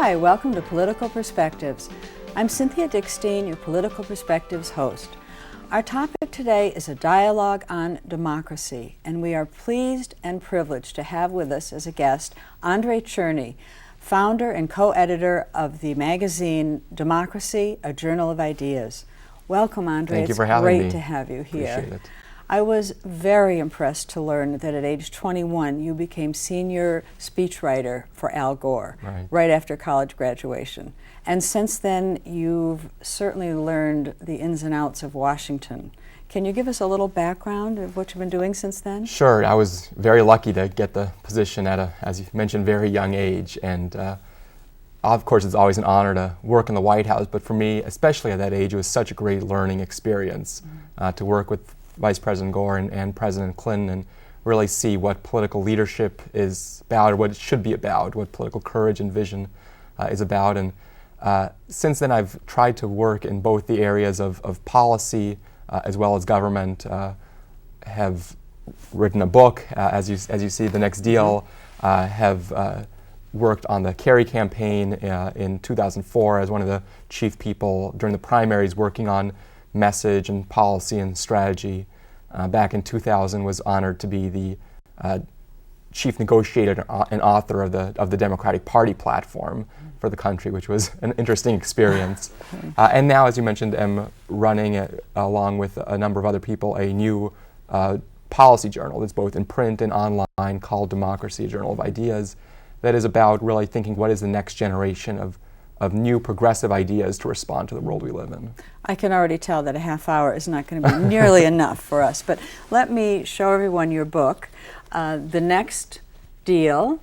Hi, welcome to Political Perspectives. I'm Cynthia Dickstein, your Political Perspectives host. Our topic today is a dialogue on democracy, and we are pleased and privileged to have with us as a guest Andrei Cherny, founder and co-editor of the magazine Democracy, a Journal of Ideas. Welcome, Andrei. Thank you for having me. It's great to have you here. Appreciate it. I was very impressed to learn that at age 21 you became senior speechwriter for Al Gore right after college graduation. And since then you've certainly learned the ins and outs of Washington. Can you give us a little background of what you've been doing since then? Sure. I was very lucky to get the position at a, as you mentioned, very young age. And of course it's always an honor to work in the White House, but for me, especially at that age, it was such a great learning experience to work with Vice President Gore and President Clinton and really see what political leadership is about, or what it should be about, what political courage and vision is about. And since then I've tried to work in both the areas of policy as well as government, have written a book, as you see, The Next Deal, have worked on the Kerry campaign in 2004 as one of the chief people during the primaries working on message and policy and strategy. Back in 2000 was honored to be the chief negotiator and author of the Democratic Party platform for the country, which was an interesting experience. And now, as you mentioned, I'm running, along with a number of other people, a new policy journal that's both in print and online called Democracy, a Journal of Ideas, that is about really thinking what is the next generation of new progressive ideas to respond to the world we live in. I can already tell that a half hour is not going to be nearly enough for us, but let me show everyone your book, The Next Deal,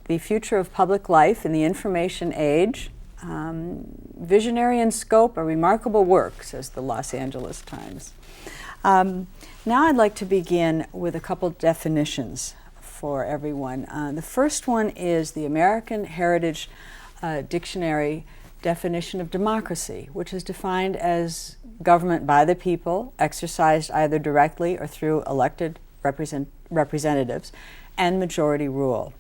The Future of Public Life in the Information Age, Visionary in Scope, a Remarkable Work, says the Los Angeles Times. Now I'd like to begin with a couple definitions for everyone. The first one is the American Heritage Dictionary definition of democracy, which is defined as government by the people, exercised either directly or through elected representatives, and majority rule.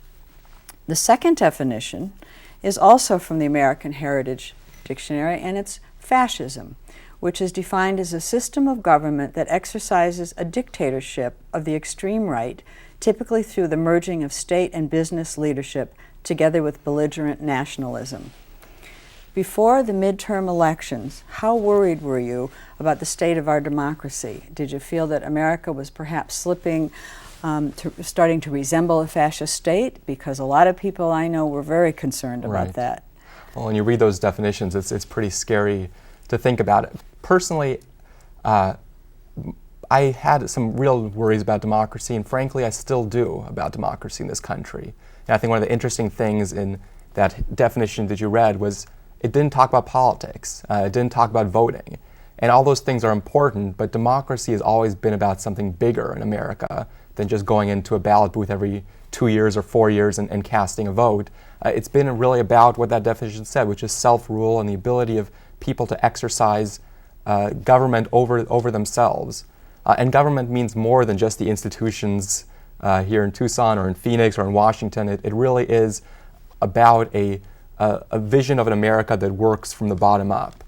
The second definition is also from the American Heritage Dictionary, and it's fascism, which is defined as a system of government that exercises a dictatorship of the extreme right, typically through the merging of state and business leadership together with belligerent nationalism. Before the midterm elections, how worried were you about the state of our democracy? Did you feel that America was perhaps slipping, starting to resemble a fascist state? Because a lot of people I know were very concerned about that. Well, when you read those definitions, it's pretty scary to think about it. Personally, I had some real worries about democracy, and frankly, I still do about democracy in this country. And I think one of the interesting things in that definition that you read was it didn't talk about politics. It didn't talk about voting. And all those things are important, but democracy has always been about something bigger in America than just going into a ballot booth every 2 years or 4 years and casting a vote. It's been really about what that definition said, which is self-rule and the ability of people to exercise government over themselves. And government means more than just the institutions here in Tucson or in Phoenix or in Washington. It really is about a vision of an America that works from the bottom up.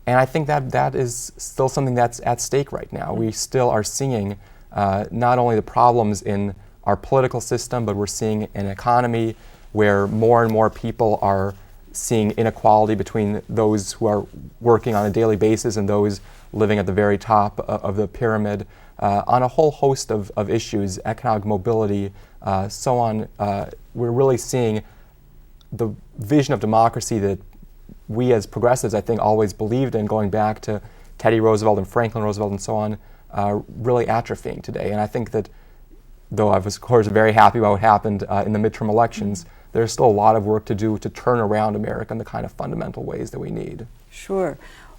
And I think that is still something that's at stake right now. We still are seeing not only the problems in our political system, but we're seeing an economy where more and more people are seeing inequality between those who are working on a daily basis and those living at the very top of the pyramid, on a whole host of issues, economic mobility, so on. We're really seeing the vision of democracy that we as progressives, I think, always believed in, going back to Teddy Roosevelt and Franklin Roosevelt and so on, really atrophying today. And I think that, though I was, of course, very happy about what happened in the midterm elections, there's still a lot of work to do to turn around America in the kind of fundamental ways that we need. Sure.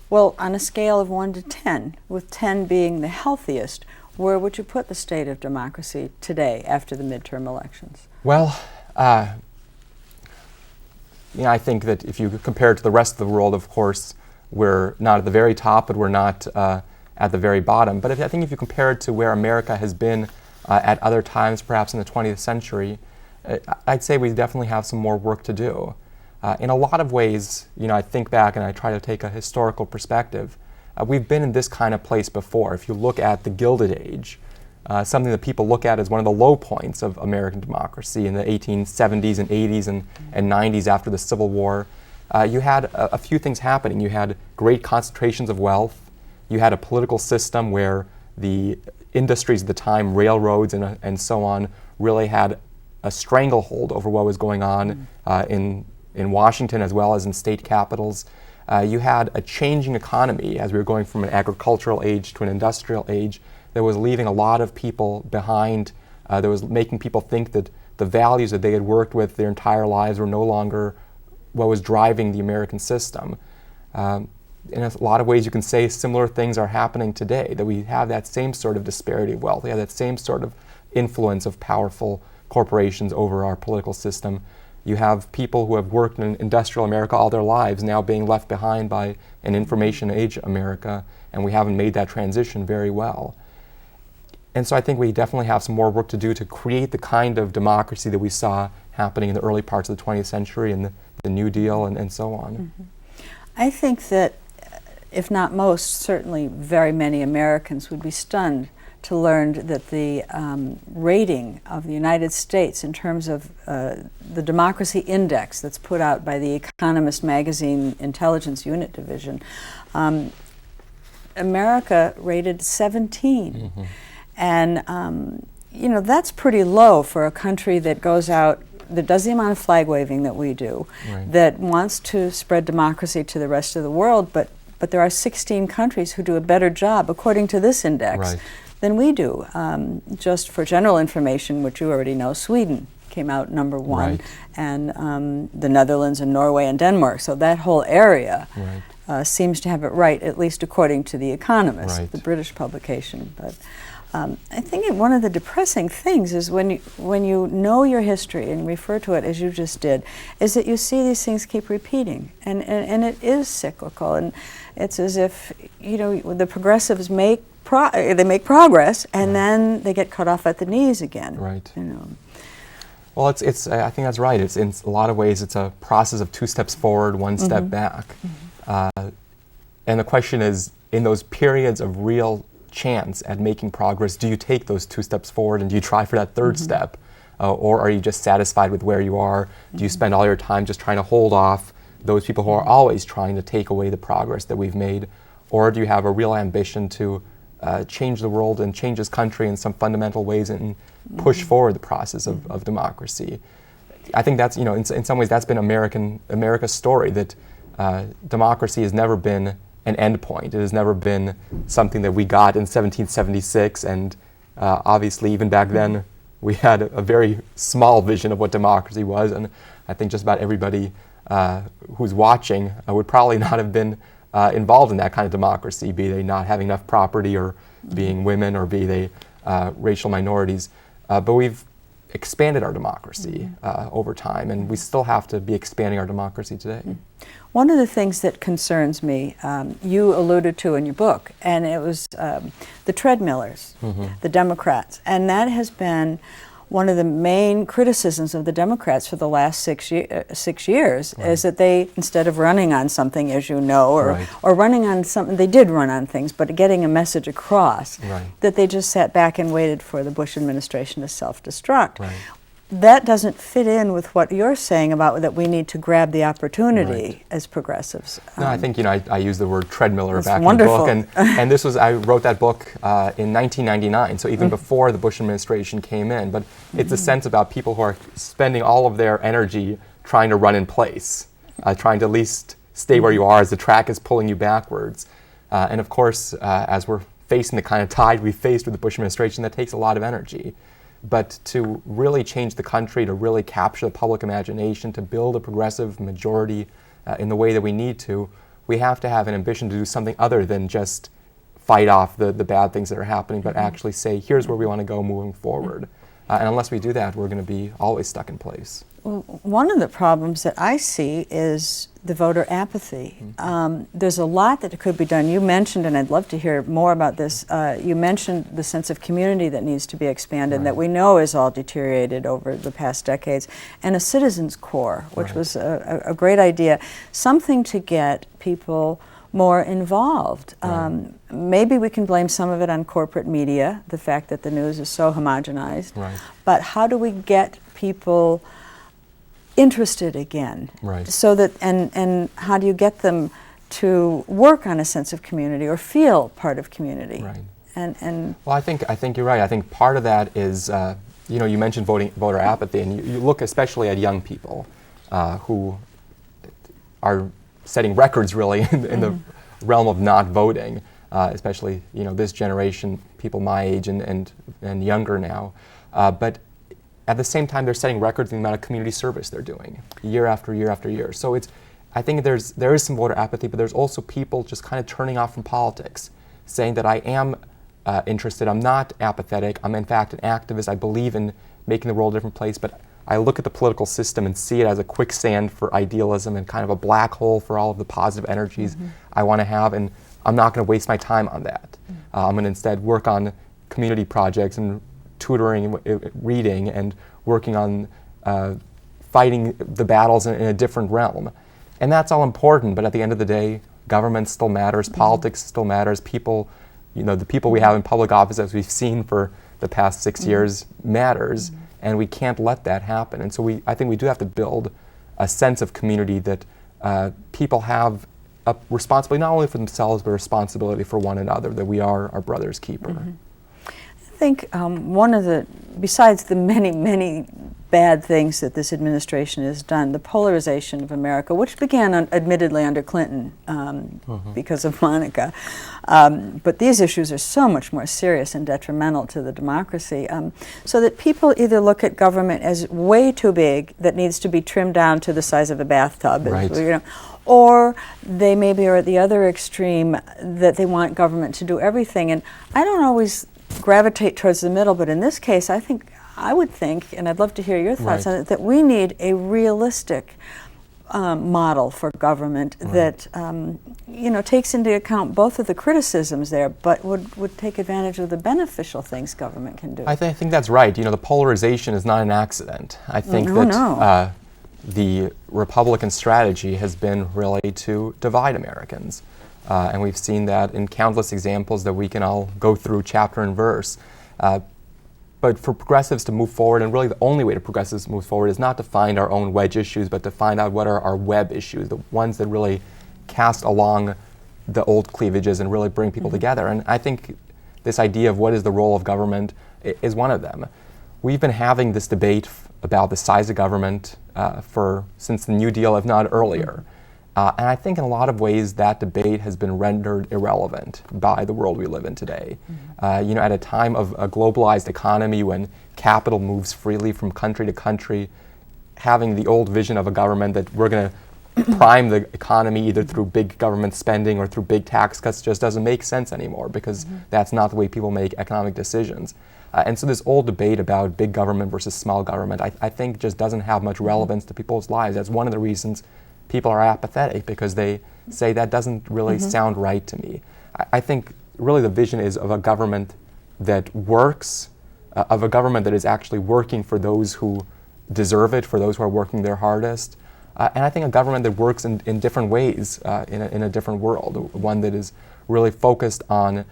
Well, on a scale of 1 to 10, with 10 being the healthiest, where would you put the state of democracy today after the midterm elections? Well, I think that if you compare it to the rest of the world, of course, we're not at the very top, but we're not at the very bottom. But I think if you compare it to where America has been at other times, perhaps in the 20th century, I'd say we definitely have some more work to do. In a lot of ways, I think back and I try to take a historical perspective. We've been in this kind of place before. If you look at the Gilded Age, something that people look at as one of the low points of American democracy in the 1870s and 80s and 90s after the Civil War, you had a few things happening. You had great concentrations of wealth. You had a political system where the industries at the time, railroads and so on, really had a stranglehold over what was going on in Washington as well as in state capitals. You had a changing economy as we were going from an agricultural age to an industrial age that was leaving a lot of people behind, that was making people think that the values that they had worked with their entire lives were no longer what was driving the American system. In a lot of ways you can say similar things are happening today, that we have that same sort of disparity of wealth, we have that same sort of influence of powerful corporations over our political system. You have people who have worked in industrial America all their lives now being left behind by an information age America, and we haven't made that transition very well. And so I think we definitely have some more work to do to create the kind of democracy that we saw happening in the early parts of the 20th century and the New Deal and so on. Mm-hmm. I think that, if not most, certainly very many Americans would be stunned to learn that the rating of the United States in terms of the Democracy Index that's put out by the Economist magazine Intelligence Unit Division, America rated 17. Mm-hmm. And, that's pretty low for a country that goes out, that does the amount of flag waving that we do, right, that wants to spread democracy to the rest of the world, but there are 16 countries who do a better job, according to this index, right, than we do. Just for general information, which you already know, Sweden came out number one, right, and the Netherlands and Norway and Denmark. So that whole area right, seems to have it right, at least according to The Economist, right, the British publication. But I think one of the depressing things is when you know your history and refer to it as you just did, is that you see these things keep repeating, and it is cyclical, and it's as if the progressives make progress, and right, then they get cut off at the knees again. right. Well, it's I think that's right. It's in a lot of ways it's a process of 2 steps forward, 1 step Mm-hmm. back, and the question is, in those periods of real chance at making progress, do you take those 2 steps forward and do you try for that 3rd Mm-hmm. step, or are you just satisfied with where you are? Do you spend all your time just trying to hold off those people who are always trying to take away the progress that we've made, or do you have a real ambition to change the world and change this country in some fundamental ways and push forward the process of democracy? I think that's, in some ways that's been America's story, that democracy has never been an end point. It has never been something that we got in 1776, and obviously even back then we had a very small vision of what democracy was, and I think just about everybody who's watching would probably not have been involved in that kind of democracy, be they not having enough property, or being women, or be they racial minorities. But we've expanded our democracy over time, and we still have to be expanding our democracy today. One of the things that concerns me, you alluded to in your book, and it was the treadmillers, Mm-hmm. the Democrats, and that has been one of the main criticisms of the Democrats for the last 6 years, Right. is that they, instead of running on something, as you know, Right. or running on something, they did run on things, but getting a message across, Right. that they just sat back and waited for the Bush administration to self-destruct. Right. That doesn't fit in with what you're saying about that we need to grab the opportunity Right. as progressives. No, I think I used the word treadmiller That's back wonderful. in the book, and this was, I wrote that book in 1999, so even before the Bush administration came in. But it's a sense about people who are spending all of their energy trying to run in place, trying to at least stay where you are as the track is pulling you backwards. And of course, as we're facing the kind of tide we faced with the Bush administration, that takes a lot of energy. But to really change the country, to really capture the public imagination, to build a progressive majority in the way that we need to, we have to have an ambition to do something other than just fight off the bad things that are happening, but actually say, here's where we want to go moving forward. And unless we do that, we're going to be always stuck in place. one of the problems that I see is the voter apathy. There's a lot that could be done. You mentioned, and I'd love to hear more about this, you mentioned the sense of community that needs to be expanded, that we know is all deteriorated over the past decades, and a citizens corps, which was a great idea. Something to get people more involved. Maybe we can blame some of it on corporate media, the fact that the news is so homogenized. But how do we get people interested again? So that, and how do you get them to work on a sense of community or feel part of community? And well, I think you're right. I think part of that is, you know, you mentioned voter apathy, and you look especially at young people who are setting records really in the realm of not voting, especially, you know, this generation, people my age and younger now. But at the same time, they're setting records in the amount of community service they're doing year after year after year. So I think there is some voter apathy, but there's also people just kind of turning off from politics, saying that I am interested, I'm not apathetic, I'm in fact an activist, I believe in making the world a different place, but I look at the political system and see it as a quicksand for idealism and kind of a black hole for all of the positive energies I want to have, and I'm not going to waste my time on that. I'm going to instead work on community projects and tutoring, reading, and working on fighting the battles in a different realm. And that's all important, but at the end of the day, government still matters, politics still matters, people, you know, the people we have in public office, as we've seen for the past 6 years, matters. And we can't let that happen. And so I think we do have to build a sense of community that people have a responsibility not only for themselves, but a responsibility for one another, that we are our brother's keeper. I think one of the, besides the many, many bad things that this administration has done, the polarization of America, which began admittedly under Clinton because of Monica, but these issues are so much more serious and detrimental to the democracy, so that people either look at government as way too big, that needs to be trimmed down to the size of a bathtub, you know, or they maybe are at the other extreme, that they want government to do everything. And I don't always gravitate towards the middle, but in this case, I would think, and I'd love to hear your thoughts on it, that we need a realistic model for government that you know, takes into account both of the criticisms there, but would take advantage of the beneficial things government can do. I think that's right. You know, the polarization is not an accident. I think that the Republican strategy has been really to divide Americans. And we've seen that in countless examples that we can all go through chapter and verse. But for progressives to move forward, and really the only way to progressives move forward is not to find our own wedge issues, but to find out what are our web issues, the ones that really cast along the old cleavages and really bring people together. And I think this idea of what is the role of government is one of them. We've been having this debate about the size of government since the New Deal, if not earlier. And I think in a lot of ways that debate has been rendered irrelevant by the world we live in today. You know, at a time of a globalized economy when capital moves freely from country to country, having the old vision of a government that we're going to prime the economy either through big government spending or through big tax cuts just doesn't make sense anymore, because that's not the way people make economic decisions. And so this old debate about big government versus small government, I think just doesn't have much relevance to people's lives. That's one of the reasons people are apathetic, because they say that doesn't really sound right to me. I think really the vision is of a government that works, of a government that is actually working for those who deserve it, for those who are working their hardest. And I think a government that works in different ways in a different world, one that is really focused on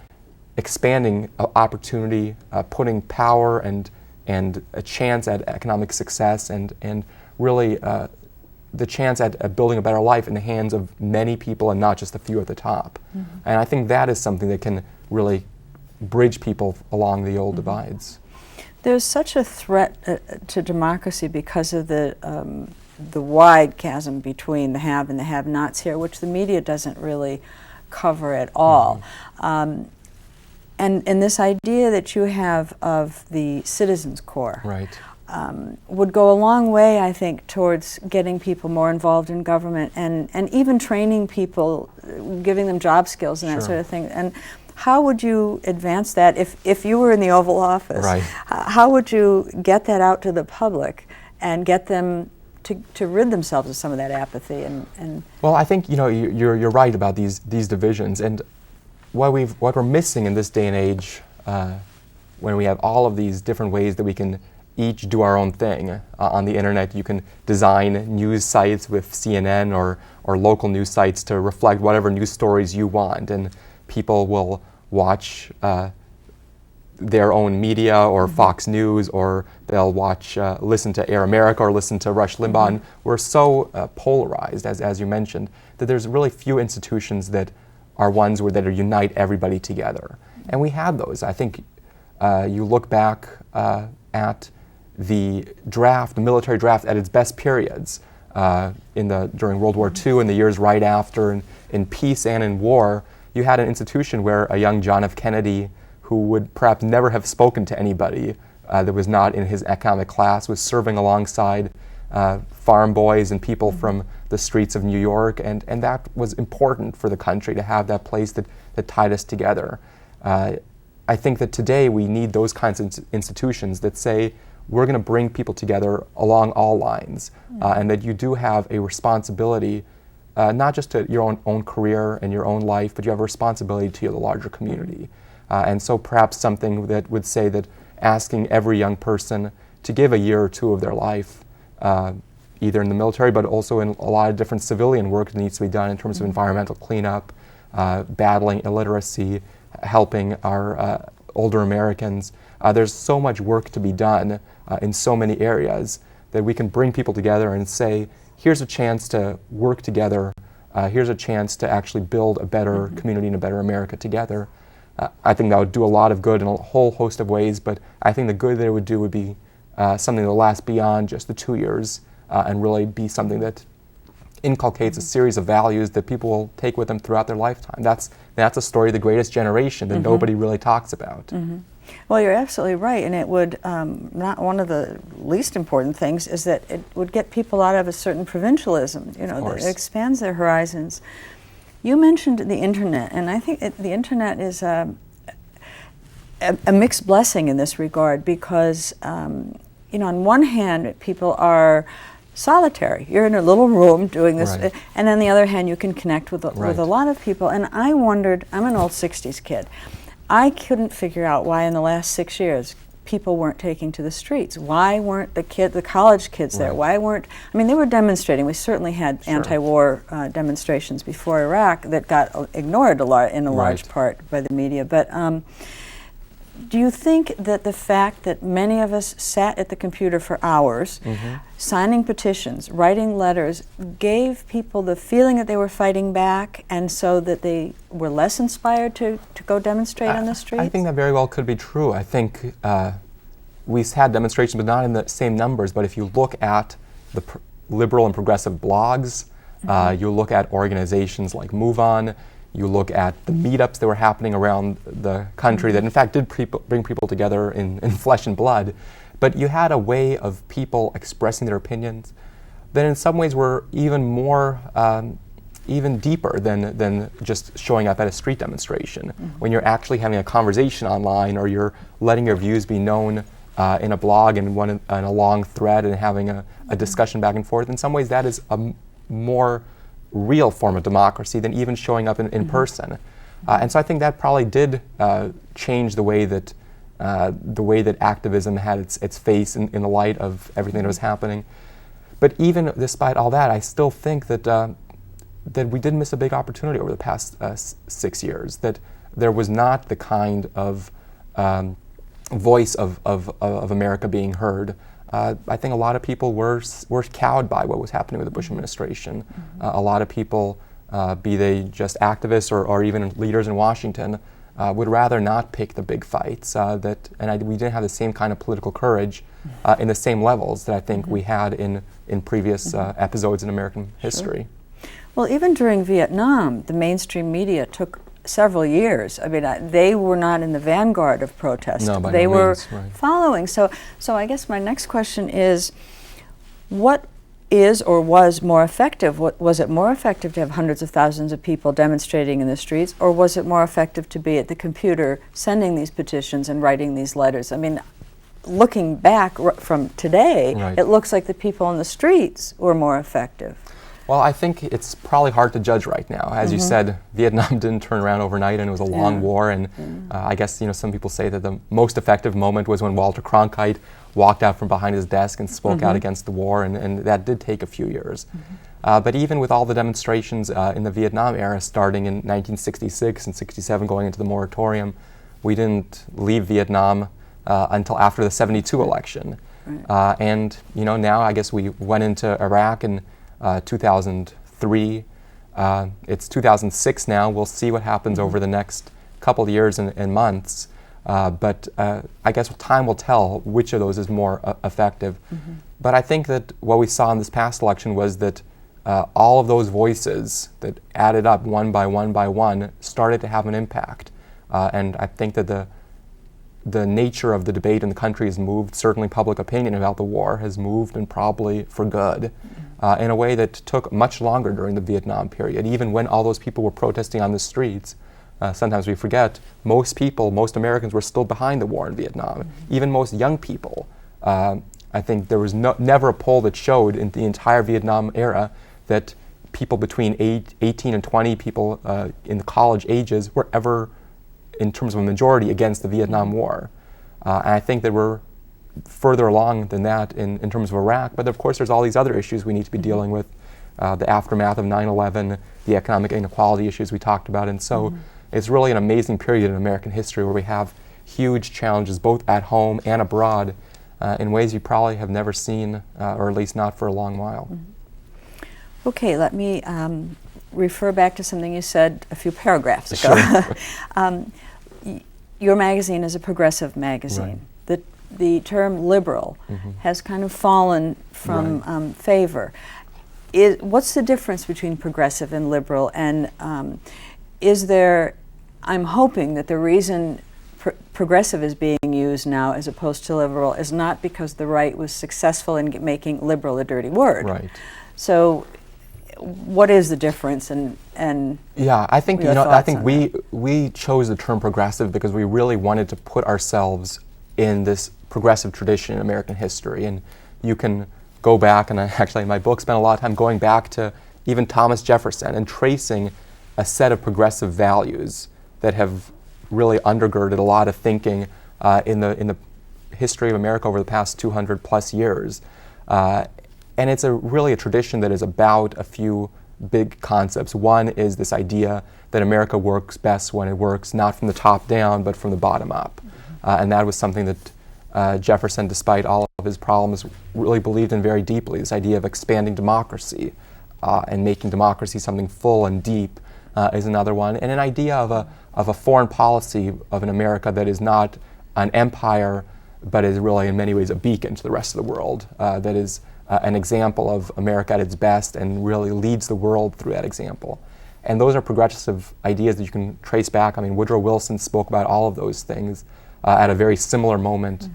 expanding opportunity, putting power and a chance at economic success and really the chance at building a better life in the hands of many people and not just a few at the top. And I think that is something that can really bridge people along the old divides. There's such a threat to democracy because of the wide chasm between the have and the have-nots here, which the media doesn't really cover at all. And this idea that you have of the Citizens Corps would go a long way, I think, towards getting people more involved in government and even training people, giving them job skills and that sort of thing. And how would you advance that if you were in the Oval Office? How would you get that out to the public and get them to rid themselves of some of that apathy and Well, I think you're right about these divisions, and what we're missing in this day and age, when we have all of these different ways that we can each do our own thing on the internet. You can design news sites with CNN or local news sites to reflect whatever news stories you want, and people will watch their own media or Fox News, or they'll listen to Air America or listen to Rush Limbaugh. And we're so polarized, as you mentioned, that there's really few institutions that are ones that unite everybody together. And we had those. I think you look back at the military draft at its best periods during World War II and the years right after, and in peace and in war. You had an institution where a young John F. Kennedy, who would perhaps never have spoken to anybody that was not in his economic class, was serving alongside farm boys and people from the streets of New York, and that was important for the country to have that place that tied us together. I think that today we need those kinds of institutions that say we're going to bring people together along all lines, and that you do have a responsibility, not just to your own career and your own life, but you have a responsibility to the larger community. And so perhaps something that would say that asking every young person to give a year or two of their life, either in the military but also in a lot of different civilian work that needs to be done in terms of environmental cleanup, battling illiteracy, helping our older Americans. There's so much work to be done in so many areas that we can bring people together and say, here's a chance to work together, here's a chance to actually build a better community and a better America together. I think that would do a lot of good in a whole host of ways, but I think the good that it would do would be something that will last beyond just the 2 years and really be something that inculcates a series of values that people will take with them throughout their lifetime. That's a story of the greatest generation that nobody really talks about. Well, you're absolutely right, and it would, not one of the least important things is that it would get people out of a certain provincialism, that expands their horizons. You mentioned the internet, and I think the internet is a mixed blessing in this regard because, on one hand, people are solitary. You're in a little room doing this, and on the other hand, you can connect with a lot of people. And I wondered, I'm an old 60s kid. I couldn't figure out why in the last 6 years people weren't taking to the streets. Why weren't the college kids there? Why weren't, they were demonstrating. We certainly had anti-war demonstrations before Iraq that got ignored in a large part by the media. But do you think that the fact that many of us sat at the computer for hours, signing petitions, writing letters, gave people the feeling that they were fighting back, and so that they were less inspired to go demonstrate on the streets? I think that very well could be true. I think we had demonstrations, but not in the same numbers. But if you look at the liberal and progressive blogs, you look at organizations like Move On, you look at the meetups that were happening around the country that in fact did bring people together in flesh and blood, but you had a way of people expressing their opinions that in some ways were even more, even deeper than just showing up at a street demonstration. When you're actually having a conversation online, or you're letting your views be known in a blog and in a long thread and having a discussion back and forth, in some ways that is a more real form of democracy than even showing up in person. And so I think that probably did change the way that activism had its face in the light of everything that was happening. But even despite all that, I still think that we did miss a big opportunity over the past 6 years, that there was not the kind of voice of America being heard. I think a lot of people were cowed by what was happening with the Bush administration. A lot of people, be they just activists or even leaders in Washington, would rather not pick the big fights. We didn't have the same kind of political courage in the same levels that I think we had in previous episodes in American history. Well, even during Vietnam, the mainstream media took several years. They were not in the vanguard of protest. No, by they no were means, following. So I guess my next question is, what is or was more effective? Was it more effective to have hundreds of thousands of people demonstrating in the streets, or was it more effective to be at the computer sending these petitions and writing these letters? looking back from today, Right. it looks like the people on the streets were more effective. Well, I think it's probably hard to judge right now. As you said, Vietnam didn't turn around overnight, and it was a long war. And I guess some people say that the most effective moment was when Walter Cronkite walked out from behind his desk and spoke out against the war, and that did take a few years. But even with all the demonstrations in the Vietnam era, starting in 1966 and 67, going into the moratorium, we didn't leave Vietnam until after the '72 election. Right. And now I guess we went into Iraq in 2003. It's 2006 now. We'll see what happens over the next couple of years and months. But I guess time will tell which of those is more effective. But I think that what we saw in this past election was that all of those voices that added up one by one started to have an impact. And I think that the nature of the debate in the country has moved. Certainly public opinion about the war has moved, and probably for good, in a way that took much longer during the Vietnam period. Even when all those people were protesting on the streets, sometimes we forget, most Americans were still behind the war in Vietnam. Even most young people. I think there was never a poll that showed in the entire Vietnam era that people between 18 and 20, people in the college ages, were ever, in terms of a majority, against the Vietnam War. And I think that we're further along than that in terms of Iraq, but of course there's all these other issues we need to be dealing with, the aftermath of 9/11, the economic inequality issues we talked about, and so it's really an amazing period in American history where we have huge challenges both at home and abroad in ways you probably have never seen, or at least not for a long while. Okay, let me refer back to something you said a few paragraphs ago. Sure. Your magazine is a progressive magazine. Right. The term liberal has kind of fallen from favor. What's the difference between progressive and liberal? And is there, I'm hoping that the reason progressive is being used now as opposed to liberal is not because the right was successful in making liberal a dirty word. Right. So what is the difference? And yeah, I think we chose the term progressive because we really wanted to put ourselves in this progressive tradition in American history. And you can go back, and actually in my book spent a lot of time going back to even Thomas Jefferson and tracing a set of progressive values that have really undergirded a lot of thinking in the history of America over the past 200 plus years. And it's really a tradition that is about a few big concepts. One is this idea that America works best when it works not from the top down, but from the bottom up. And that was something that Jefferson, despite all of his problems, really believed in very deeply, this idea of expanding democracy and making democracy something full and deep is another one. And an idea of a foreign policy of an America that is not an empire, but is really in many ways a beacon to the rest of the world, that is an example of America at its best and really leads the world through that example. And those are progressive ideas that you can trace back. I mean, Woodrow Wilson spoke about all of those things at a very similar moment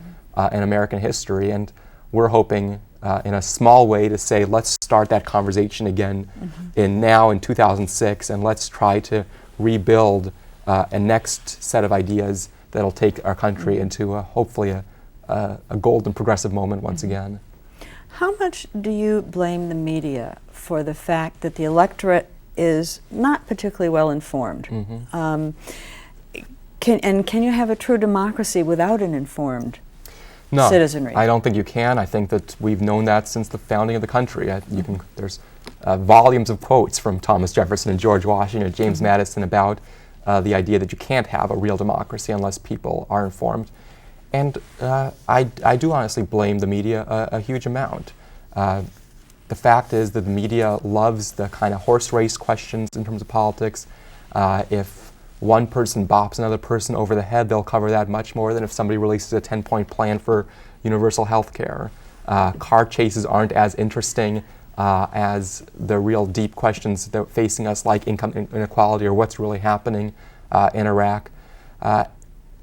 in American history. And we're hoping in a small way to say, let's start that conversation again in 2006, and let's try to rebuild a next set of ideas that'll take our country into hopefully a golden progressive moment once again. How much do you blame the media for the fact that the electorate is not particularly well informed? Can you have a true democracy without an informed citizenry? I don't think you can. I think that we've known that since the founding of the country. There's volumes of quotes from Thomas Jefferson and George Washington and James Madison about the idea that you can't have a real democracy unless people are informed. And I do honestly blame the media a huge amount. The fact is that the media loves the kind of horse race questions in terms of politics. If one person bops another person over the head, they'll cover that much more than if somebody releases a 10-point plan for universal health care. Car chases aren't as interesting as the real deep questions that are facing us, like income inequality or what's really happening in Iraq.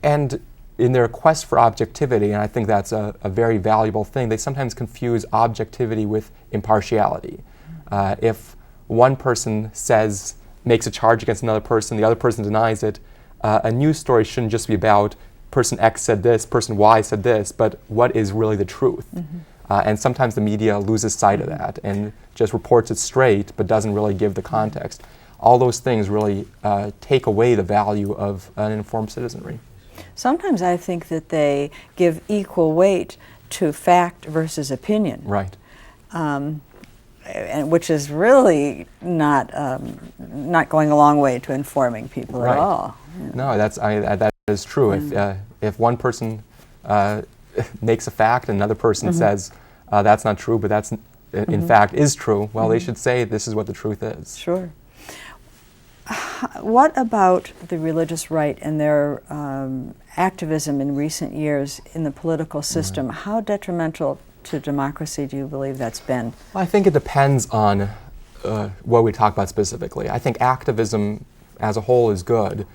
And in their quest for objectivity, and I think that's a very valuable thing, they sometimes confuse objectivity with impartiality. If one person makes a charge against another person, the other person denies it, a news story shouldn't just be about person X said this, person Y said this, but what is really the truth? And sometimes the media loses sight of that and just reports it straight, but doesn't really give the context. All those things really take away the value of an informed citizenry. Sometimes I think that they give equal weight to fact versus opinion. Right. And which is really not going a long way to informing people at all. No, that is true. If one person makes a fact and another person says that's not true, but that's in fact is true, well, they should say this is what the truth is. Sure. What about the religious right and their activism in recent years in the political system? How detrimental to democracy do you believe that's been? Well, I think it depends on what we talk about specifically. I think activism as a whole is good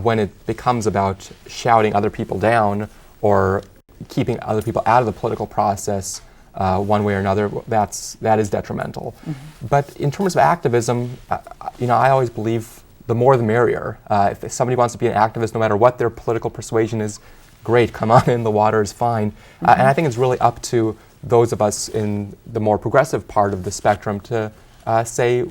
when it becomes about shouting other people down or keeping other people out of the political process one way or another. That is detrimental. But in terms of activism, I always believe the more the merrier. If somebody wants to be an activist, no matter what their political persuasion is, great, come on in, the water is fine. And I think it's really up to those of us in the more progressive part of the spectrum to say,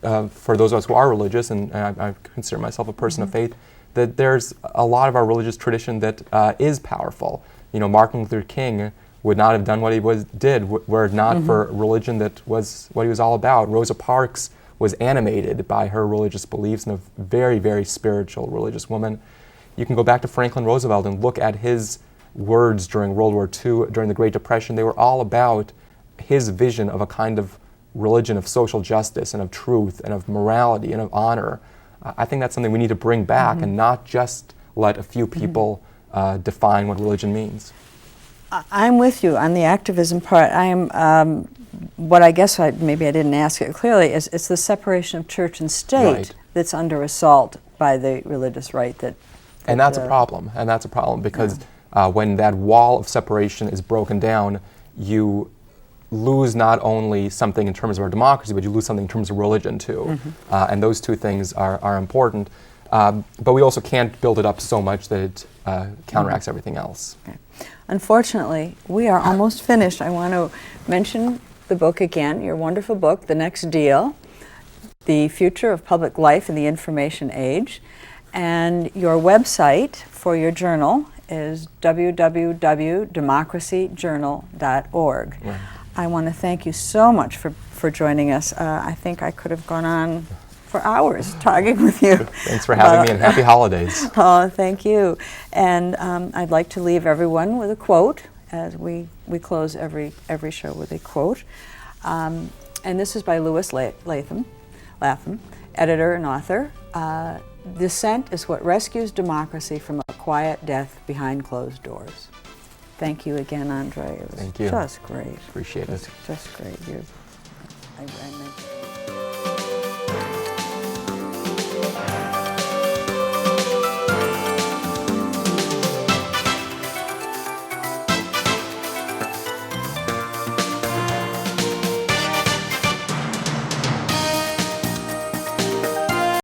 for those of us who are religious, and I consider myself a person of faith, that there's a lot of our religious tradition that is powerful. Martin Luther King would not have done what he did were it not for religion that was what he was all about. Rosa Parks was animated by her religious beliefs and a very, very spiritual religious woman. You can go back to Franklin Roosevelt and look at his words during World War II, during the Great Depression. They were all about his vision of a kind of religion of social justice and of truth and of morality and of honor. I think that's something we need to bring back and not just let a few people define what religion means. I'm with you on the activism part. I am, what I guess maybe I didn't ask it clearly, is it's the separation of church and state that's under assault by the religious right. And that's a problem. And that's a problem because when that wall of separation is broken down, you lose not only something in terms of our democracy, but you lose something in terms of religion too. And those two things are important. But we also can't build it up so much that it counteracts everything else. Okay. Unfortunately, we are almost finished. I want to mention the book again, your wonderful book, The Next Deal, The Future of Public Life in the Information Age. And your website for your journal is www.democracyjournal.org. Right. I want to thank you so much for joining us. I think I could have gone on for hours talking with you. Thanks for having me, and happy holidays. Oh, thank you. And I'd like to leave everyone with a quote, as we close every show with a quote. And this is by Louis Latham, editor and author. Dissent is what rescues democracy from a quiet death behind closed doors. Thank you again, Andrei. It was Thank you. just great. Appreciate it. Just great. I